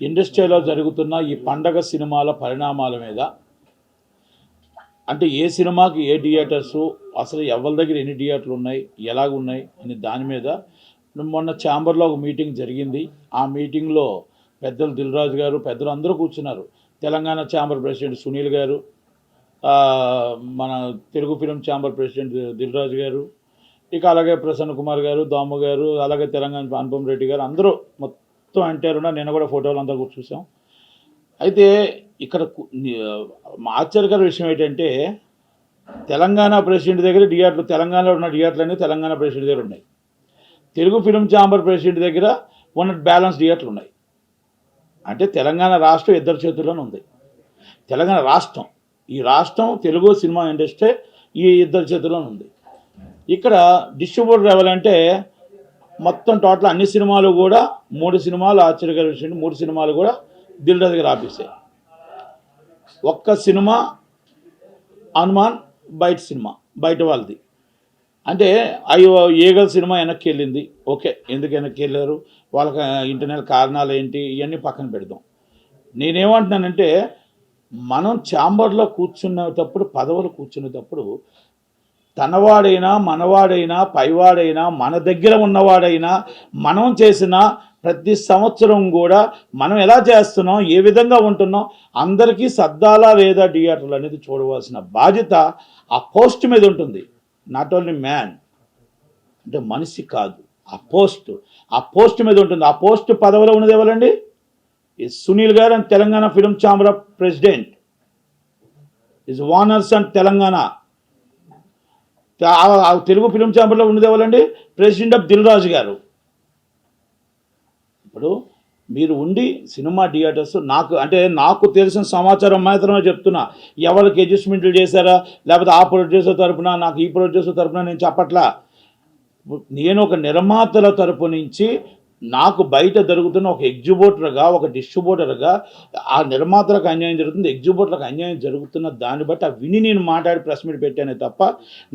ఇండస్ట్రీలో జరుగుతున్న ఈ పండగ సినిమాల పరిణామాల మీద, అంటే ఏ సినిమాకి ఏ థియేటర్సు, అసలు ఎవరి దగ్గర ఎన్ని థియేటర్లు ఉన్నాయి, ఎలాగున్నాయి అని దాని మీద మొన్న ఛాంబర్లో ఒక మీటింగ్ జరిగింది. ఆ మీటింగ్లో పెద్దలు దిల్ రాజు గారు, పెద్దలు అందరూ కూర్చున్నారు. తెలంగాణ ఛాంబర్ ప్రెసిడెంట్ సునీల్ గారు, మన Telugu film chamber president Dil Raju garu, ఇక అలాగే ప్రసన్న కుమార్ గారు, దాము గారు, అలాగే తెలంగాణ అనుపం రెడ్డి గారు, అందరూ మొత్తం అంటారు. నేను కూడా ఫోటోలు అంతా కూడా చూసాం. అయితే ఇక్కడ ఆశ్చర్యకర విషయం ఏంటంటే, తెలంగాణ ప్రెసిడెంట్ దగ్గర థియేటర్లు, తెలంగాణలో ఉన్న థియేటర్లన్నీ తెలంగాణ ప్రెసిడెంట్ దగ్గర ఉన్నాయి. తెలుగు ఫిలిం ఛాంబర్ ప్రెసిడెంట్ దగ్గర ఉన్న బ్యాలెన్స్ థియేటర్లు ఉన్నాయి. అంటే తెలంగాణ రాష్ట్రం ఇద్దరు చేతుల్లోనే ఉంది. తెలంగాణ రాష్ట్రం, ఈ రాష్ట్రం తెలుగు సినిమా ఇండస్ట్రీ ఈ ఇద్దరు చేతుల్లోనే ఉంది. ఇక్కడ డిస్ట్రిబ్యూటర్ ఎవరంటే మొత్తం టోటల్ అన్ని సినిమాలు కూడా 3 సినిమాలు, ఆశ్చర్యకర విషయం 3 సినిమాలు కూడా దిల్ రాజు గారు ఆపేసాయి. ఒక్క సినిమా హనుమాన్ బయట సినిమా, బయట వాళ్ళది. అంటే అయ్యో ఏగల్ సినిమా వెనక్కి వెళ్ళింది. ఓకే, ఎందుకు వెనక్కి వెళ్ళారు, వాళ్ళకి ఇంటర్నల్ కారణాలు ఏంటి, ఇవన్నీ పక్కన పెడదాం. నేనేమంటున్నానంటే, మనం ఛాంబర్లో కూర్చునేటప్పుడు, పదవులు కూర్చునేటప్పుడు, తనవాడైనా మనవాడైనా పైవాడైనా మన దగ్గర ఉన్నవాడైనా మనం చేసిన ప్రతి సంవత్సరం కూడా మనం ఎలా చేస్తున్నాం, ఏ విధంగా ఉంటున్నాం, అందరికీ సర్దాలా లేదా థియేటర్లు అనేది చూడవలసిన బాధ్యత ఆ పోస్ట్ మీద ఉంటుంది. నాట్ ఓన్లీ మ్యాన్, అంటే మనిషి కాదు, ఆ పోస్ట్ మీద ఉంటుంది. ఆ పోస్ట్ పదవిలో ఉన్నది ఎవరండి? Sunil garu and Telangana film chamber of president is owners and Telangana. Telugu film ఛాంబర్లో ఉన్నది ఎవరండి? ప్రెసిడెంట్ ఆఫ్ దిల్ రాజు గారు. ఇప్పుడు మీరు ఉండి సినిమా థియేటర్స్, నాకు తెలిసిన సమాచారం మాత్రమే చెప్తున్నా. ఎవరికి అడ్జస్ట్మెంట్లు చేశారా, లేకపోతే ఆ ప్రొడ్యూసర్ తరపున, నాకు ఈ ప్రొడ్యూసర్ తరపున నేను చెప్పట్లా. నేను ఒక నిర్మాతల తరపు నుంచి నాకు బయట జరుగుతున్న ఒక ఎగ్జిబ్యూటర్గా, ఒక డిస్ట్రిబ్యూటర్గా ఆ నిర్మాతలకు అన్యాయం జరుగుతుంది, ఎగ్జిబ్యూటర్లకు అన్యాయం జరుగుతున్న దాన్ని బట్టి విని నేను మాట్లాడి ప్రెస్ మీట్ పెట్టానే తప్ప,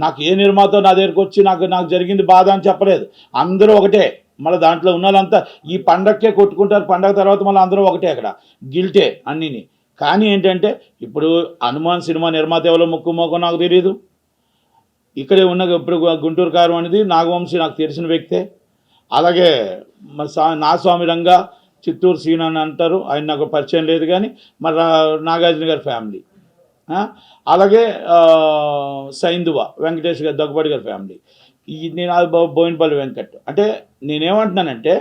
నాకు ఏ నిర్మాత నా దగ్గరకు వచ్చి నాకు జరిగింది బాధ అని చెప్పలేదు. అందరూ ఒకటే. మళ్ళీ దాంట్లో ఉన్న వాళ్ళంతా ఈ పండగకే కొట్టుకుంటారు, పండగ తర్వాత మళ్ళీ అందరూ ఒకటే, అక్కడ గిల్టే అన్నీని. కానీ ఏంటంటే, ఇప్పుడు హనుమాన్ సినిమా నిర్మాత ఎవరో ముక్కు నాకు తెలియదు. ఇక్కడే ఉన్న ఇప్పుడు గుంటూరు కారం అనేది నాగవంశీ నాకు తెలిసిన వ్యక్తే. అలాగే నా స్వామి రంగా చిత్తూరు సీన్ అని అంటారు, ఆయన నాకు పరిచయం లేదు. కానీ మరి నాగార్జున గారి ఫ్యామిలీ, అలాగే సైందువ వెంకటేష్ గారి దగ్గుబాటి గారి ఫ్యామిలీ, నేను బోయినపల్లి వెంకట్. అంటే నేనేమంటున్నానంటే,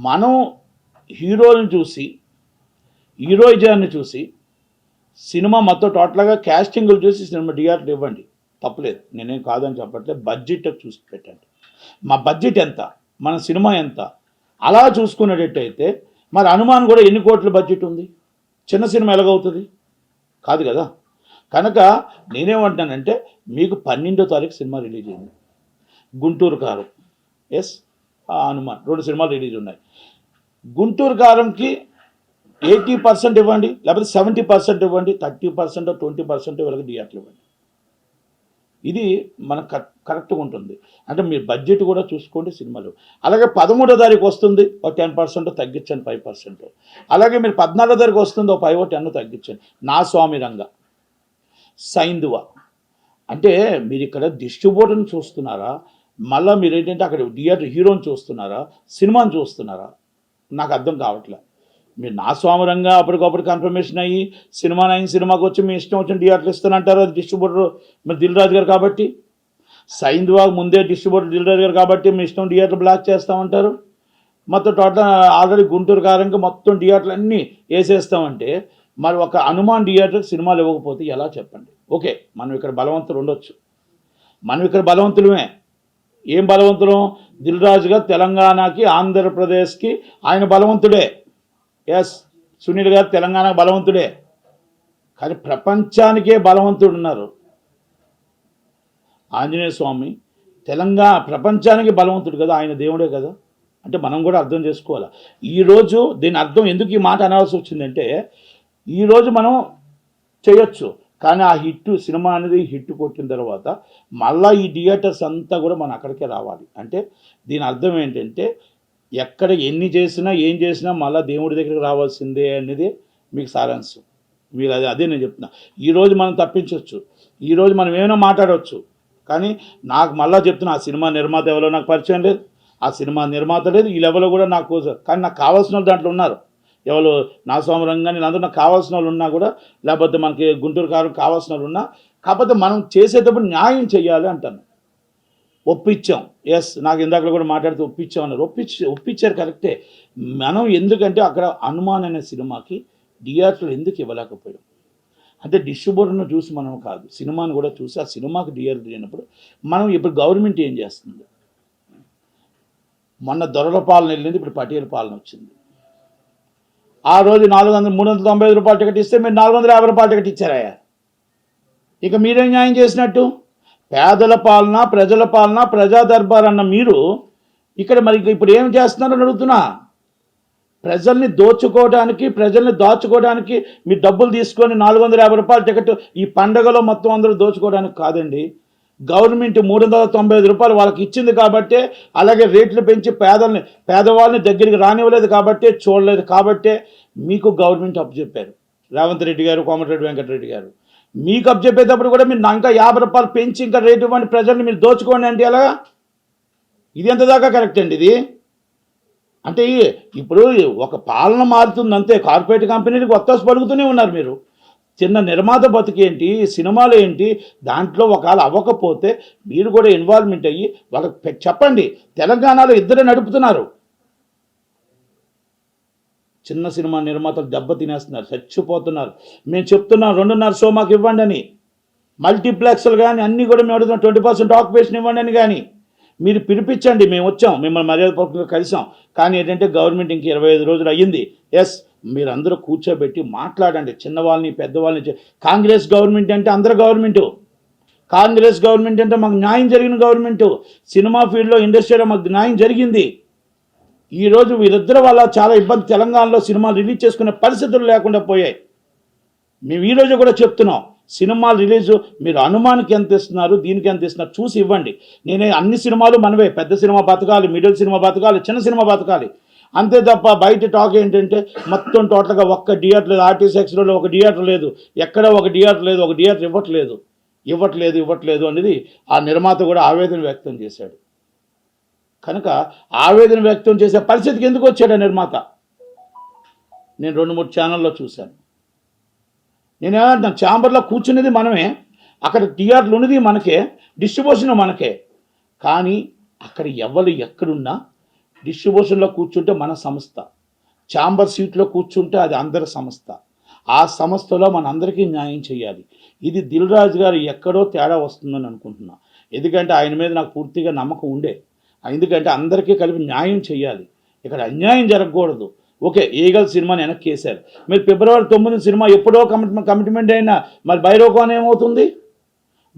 మనం హీరోలను చూసి, హీరోయిజాన్ని చూసి, సినిమా మొత్తం టోటల్గా క్యాస్టింగ్లు చూసి సినిమా థియేటర్లు ఇవ్వండి, తప్పులేదు, నేనేం కాదని చెప్పట్లేదు. బడ్జెట్ చూసి పెట్టండి. మా బడ్జెట్ ఎంత, మన సినిమా ఎంత, అలా చూసుకునేటట్టయితే మరి హనుమాన్ కూడా ఎన్ని కోట్ల బడ్జెట్ ఉంది, చిన్న సినిమా ఎలాగవుతుంది? కాదు కదా. కనుక నేనేమంటున్నానంటే, మీకు 12వ తారీఖు సినిమా రిలీజ్ అయింది, గుంటూరు కారం, హనుమాన్ 2 సినిమాలు రిలీజ్ ఉన్నాయి. గుంటూరు కారంకి 80% ఇవ్వండి, లేకపోతే 70% ఇవ్వండి, 30% 20% వరకు థియేటర్లు ఇవ్వండి. ఇది మనకు కరెక్ట్గా ఉంటుంది. అంటే మీరు బడ్జెట్ కూడా చూసుకోండి సినిమాలు. అలాగే 13వ తారీఖు వస్తుంది, ఒక 10% తగ్గించండి, 5%. అలాగే మీరు 14వ తారీఖు వస్తుంది, ఒక 5-10 తగ్గించండి. నా స్వామి రంగ, సైందువ. అంటే మీరు ఇక్కడ డిస్ట్రిబ్యూటర్ని చూస్తున్నారా, మళ్ళీ మీరు ఏంటంటే అక్కడ థియేటర్ హీరోని చూస్తున్నారా, సినిమాని చూస్తున్నారా? నాకు అర్థం కావట్లేదు. మీరు నా స్వామిరంగా అప్పటికప్పుడు కన్ఫర్మేషన్ అయ్యి సినిమాకి వచ్చి మీ ఇష్టం వచ్చిన థియేటర్లు ఇస్తానంటారు. అది డిస్ట్రిబ్యూటర్ మరి దిల్ రాజు గారు కాబట్టి, సైందువాగ్ ముందే డిస్ట్రిబ్యూటర్ దిల్ రాజు గారు కాబట్టి మీ ఇష్టం థియేటర్ బ్లాక్ చేస్తామంటారు. మొత్తం టోటల్ ఆల్రెడీ గుంటూరు కారంగా మొత్తం థియేటర్లు అన్నీ వేసేస్తామంటే, మరి ఒక హనుమాన్ థియేటర్ సినిమాలు ఇవ్వకపోతే ఎలా చెప్పండి? ఓకే, మనం ఇక్కడ బలవంతులు ఉండొచ్చు, మనం ఇక్కడ బలవంతులమే. ఏం బలవంతులం? దిల్ రాజు గారు తెలంగాణకి, ఆంధ్రప్రదేశ్కి ఆయన బలవంతుడే. సునీల్ గారు తెలంగాణ బలవంతుడే, కానీ ప్రపంచానికే బలవంతుడు ఉన్నారు. ఆంజనేయ స్వామి తెలంగాణ ప్రపంచానికి బలవంతుడు కదా, ఆయన దేవుడే కదా. అంటే మనం కూడా అర్థం చేసుకోవాలి. ఈరోజు దీని అర్థం ఎందుకు ఈ మాట అనాల్సి వచ్చిందంటే, ఈరోజు మనం చేయొచ్చు, కానీ ఆ సినిమా అనేది హిట్ కొట్టిన తర్వాత మళ్ళీ ఈ థియేటర్స్ అంతా కూడా మనం అక్కడికే రావాలి. అంటే దీని అర్థం ఏంటంటే, ఎక్కడ ఎన్ని చేసినా ఏం చేసినా మళ్ళీ దేవుడి దగ్గరికి రావాల్సిందే అనేది మీకు సారాంశం. మీరు అదే నేను చెప్తున్నా. ఈరోజు మనం తప్పించవచ్చు, ఈరోజు మనం ఏమైనా మాట్లాడవచ్చు, కానీ నాకు మళ్ళీ చెప్తున్నా, ఆ సినిమా నిర్మాత ఎవరో నాకు పరిచయం లేదు, ఆ సినిమా నిర్మాత లేదు, ఈ లెవెల్లో కూడా నాకు, కానీ నాకు కావాల్సిన వాళ్ళు దాంట్లో ఉన్నారు. ఎవరు నా సోమరంగా నేను అందరూ నాకు కావాల్సిన వాళ్ళు ఉన్నా కూడా, లేకపోతే మనకి గుంటూరు కారు కావాల్సిన వాళ్ళు ఉన్నా, కాకపోతే మనం చేసేటప్పుడు న్యాయం చేయాలి అంటాను. ఒప్పించాం, ఎస్, నాకు ఇందాక కూడా మాట్లాడితే ఒప్పించాం అన్నారు, ఒప్పించారు కరెక్టే. మనం ఎందుకంటే అక్కడ హనుమాన్ అనే సినిమాకి థియేటర్లు ఎందుకు ఇవ్వలేకపోయాం అంటే డిస్ట్రిబ్యూటర్ను చూసి మనం కాదు, సినిమాను కూడా చూసి ఆ సినిమాకి థియేటర్ అయినప్పుడు మనం ఇప్పుడు గవర్నమెంట్ ఏం చేస్తుంది, మొన్న దొరల పాలన వెళ్ళింది, ఇప్పుడు పటేల్ పాలన వచ్చింది. ఆ రోజు 395 రూపాయల టికెట్ ఇస్తే మీరు 450 రూపాయల టికెట్ ఇచ్చారయ్యా. ఇక మీరేం న్యాయం చేసినట్టు? పేదల పాలన, ప్రజల పాలన, ప్రజా దర్బార్ అన్న మీరు ఇక్కడ మరి ఇప్పుడు ఏం చేస్తున్నారని అడుగుతున్నా. ప్రజల్ని దోచుకోవడానికి, ప్రజల్ని దాచుకోవడానికి మీ డబ్బులు తీసుకొని 450 రూపాయల టికెట్ ఈ పండగలో మొత్తం అందరూ దోచుకోవడానికి కాదండి. గవర్నమెంట్ 395 రూపాయలు వాళ్ళకి ఇచ్చింది కాబట్టి, అలాగే రేట్లు పెంచి పేదవాళ్ళని దగ్గరికి రానివ్వలేదు కాబట్టి, చూడలేదు కాబట్టి మీకు గవర్నమెంట్ అప్పచెప్పారు. రేవంత్ రెడ్డి గారు, కోమటిరెడ్డి వెంకటరెడ్డి గారు మీకు అప్పచెప్పేటప్పుడు కూడా మీరు ఇంకా 50 రూపాయలు పెంచి ఇంకా రేటు ఇవ్వండి, ప్రజల్ని మీరు దోచుకోండి అంటే ఎలాగా? ఇది ఎంత దాకా కరెక్ట్ అండి ఇది? అంటే ఇప్పుడు ఒక పాలన మారుతుంది అంతే. కార్పొరేట్ కంపెనీలకు ఒత్తాసు పలుకుతూనే ఉన్నారు మీరు. చిన్న నిర్మాత బతికేంటి, సినిమాలు ఏంటి, దాంట్లో ఒకవేళ అవ్వకపోతే మీరు కూడా ఇన్వాల్వ్మెంట్ అయ్యి వాళ్ళకి చెప్పండి. తెలంగాణలో ఇద్దరే నడుపుతున్నారు, చిన్న సినిమా నిర్మాతలు దెబ్బ తినేస్తున్నారు, చచ్చిపోతున్నారు. మేము చెప్తున్నాం 2.5 షో మాకు ఇవ్వండి అని, మల్టీప్లెక్స్లు కానీ అన్నీ కూడా మేము అడుగుతున్నాం, 20% ఆక్యుపేషన్ ఇవ్వండి అని. కానీ మీరు పిలిపించండి, మేము వచ్చాం, మిమ్మల్ని మర్యాదపూర్వకంగా కలిసాం. కానీ ఏంటంటే గవర్నమెంట్ ఇంక 25 రోజులు అయ్యింది. ఎస్, మీరందరూ కూర్చోబెట్టి మాట్లాడండి, చిన్నవాళ్ళని పెద్దవాళ్ళని. కాంగ్రెస్ గవర్నమెంట్ అంటే అందరు గవర్నమెంటు, కాంగ్రెస్ గవర్నమెంట్ అంటే మాకు న్యాయం జరిగిన గవర్నమెంటు, సినిమా ఫీల్డ్లో ఇండస్ట్రీలో మాకు న్యాయం జరిగింది. ఈరోజు వీరిద్దరు వల్ల చాలా ఇబ్బంది, తెలంగాణలో సినిమాలు రిలీజ్ చేసుకునే పరిస్థితులు లేకుండా పోయాయి. మేము ఈరోజు కూడా చెప్తున్నాం, సినిమాలు రిలీజు మీరు హనుమాన్కి ఎంత ఇస్తున్నారు, దీనికి ఎంత ఇస్తున్నారు చూసి ఇవ్వండి. నేనే అన్ని సినిమాలు మనవే, పెద్ద సినిమా బతకాలి, మిడిల్ సినిమా బతకాలి, చిన్న సినిమా బతకాలి, అంతే తప్ప బయట టాక్ ఏంటంటే మొత్తం టోటల్గా ఒక్క థియేటర్ లేదు, ఆర్టీసీ ఎక్స్ప్రెస్లో ఒక థియేటర్ లేదు, ఎక్కడ ఒక థియేటర్ లేదు, ఒక థియేటర్ ఇవ్వట్లేదు అనేది ఆ నిర్మాత కూడా ఆవేదన వ్యక్తం చేశాడు. కనుక ఆవేదన వ్యక్తం చేసే పరిస్థితికి ఎందుకు వచ్చాడు ఆ నిర్మాత? నేను 2-3 ఛానల్లో చూశాను. నేనేమంటున్నాను, ఛాంబర్లో కూర్చునేది మనమే, అక్కడ థియేటర్లు ఉన్నది మనకే, డిస్ట్రిబ్యూషన్ మనకే. కానీ అక్కడ ఎవరు ఎక్కడున్నా డిస్ట్రిబ్యూషన్లో కూర్చుంటే మన సంస్థ, ఛాంబర్ సీట్లో కూర్చుంటే అది అందరి సంస్థ. ఆ సంస్థలో మనందరికీ న్యాయం చేయాలి. ఇది దిల్ రాజు గారు ఎక్కడో తేడా వస్తుందని అనుకుంటున్నా. ఎందుకంటే ఆయన మీద నాకు పూర్తిగా నమ్మకం ఉండే. ఎందుకంటే అందరికీ కలిపి న్యాయం చేయాలి, ఇక్కడ అన్యాయం జరగకూడదు. ఓకే, ఈగల్ సినిమాని వెనక్కి వేశారు. మీరు ఫిబ్రవరి 9 సినిమా ఎప్పుడో కమిట్మెంట్ అయినా మరి బైరోకాన్ ఏమవుతుంది?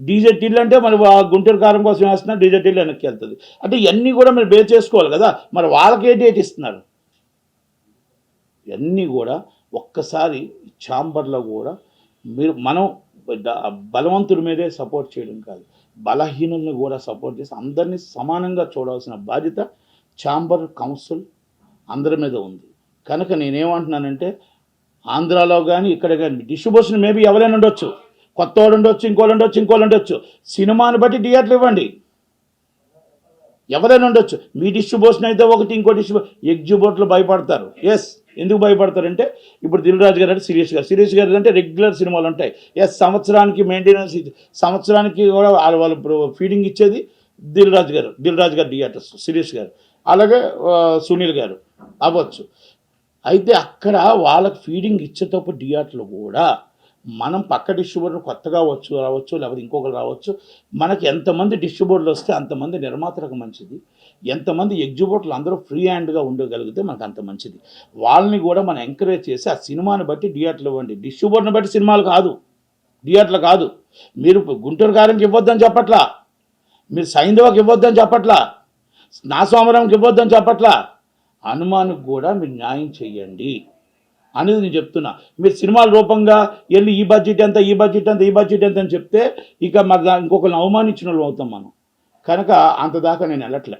డీజే టిల్ అంటే మరి గుంటూరు కారం కోసం వేస్తున్నారు, డీజే టిల్ వెనక్కి వెళ్తుంది. అంటే ఇవన్నీ కూడా మీరు బేర్ చేసుకోవాలి కదా. మరి వాళ్ళకి ఏ డేట్ ఇస్తున్నారు? ఇవన్నీ కూడా ఒక్కసారి ఛాంబర్లో కూడా మనం బలవంతుడి మీదే సపోర్ట్ చేయడం కాదు, బలహీనుల్ని కూడా సపోర్ట్ చేసి అందరినీ సమానంగా చూడాల్సిన బాధ్యత ఛాంబర్ కౌన్సిల్ అందరి మీద ఉంది. కనుక నేనేమంటున్నానంటే, ఆంధ్రాలో కానీ ఇక్కడ కానీ డిస్ట్రిబ్యూషన్ మేబీ ఎవరైనా ఉండొచ్చు, కొత్తవాడు ఉండొచ్చు, ఇంకోళ్ళు ఉండొచ్చు. సినిమాని బట్టి థియేటర్లు ఇవ్వండి, ఎవరైనా ఉండొచ్చు. మీ డిస్ట్రిబ్యూషన్ అయితే ఒకటి, ఇంకో ఎగ్జిబ్యూటర్లు భయపడతారు. ఎస్, ఎందుకు భయపడతారంటే ఇప్పుడు దిల్ రాజు గారు అంటే శిరీష్ గారు అంటే రెగ్యులర్ సినిమాలు ఉంటాయి. ఎస్, సంవత్సరానికి మెయింటెనెన్స్, సంవత్సరానికి కూడా వాళ్ళు ఫీడింగ్ ఇచ్చేది దిల్ రాజు గారు థియేటర్స్, శిరీష్ గారు, అలాగే సునీల్ గారు అవ్వచ్చు. అయితే అక్కడ వాళ్ళకి ఫీడింగ్ ఇచ్చేటప్పుడు థియేటర్లు కూడా మనం పక్క డిస్ట్రిబ్యూటర్ కొత్తగా రావచ్చు, లేకపోతే ఇంకొకరు రావచ్చు. మనకి ఎంతమంది డిస్ట్రిబ్యూటర్లు వస్తే అంతమంది నిర్మాతలకు మంచిది, ఎంతమంది ఎగ్జిబ్యూటర్లు అందరూ ఫ్రీ హ్యాండ్గా ఉండగలిగితే మనకు అంత మంచిది. వాళ్ళని కూడా మనం ఎంకరేజ్ చేసి ఆ సినిమాని బట్టి థియేటర్లు ఇవ్వండి, డిస్ట్రిబ్యూటర్ని బట్టి సినిమాలు కాదు, థియేటర్లు కాదు. మీరు గుంటూరు కారంకి ఇవ్వద్దని చెప్పట్లా, మీరు సైంధవకి ఇవ్వద్దని చెప్పట్లా, నా సోమరంకి ఇవ్వద్దని చెప్పట్లా, హనుమాన్కి కూడా మీరు న్యాయం చెయ్యండి అనేది నేను చెప్తున్నా. మీరు సినిమాల రూపంగా వెళ్ళి ఈ బడ్జెట్ ఎంత అని చెప్తే ఇక మరి ఇంకొకరిని అవమానించిన వాళ్ళు అవుతాం మనం. కనుక అంత దాకా నేను వెళ్ళట్లే.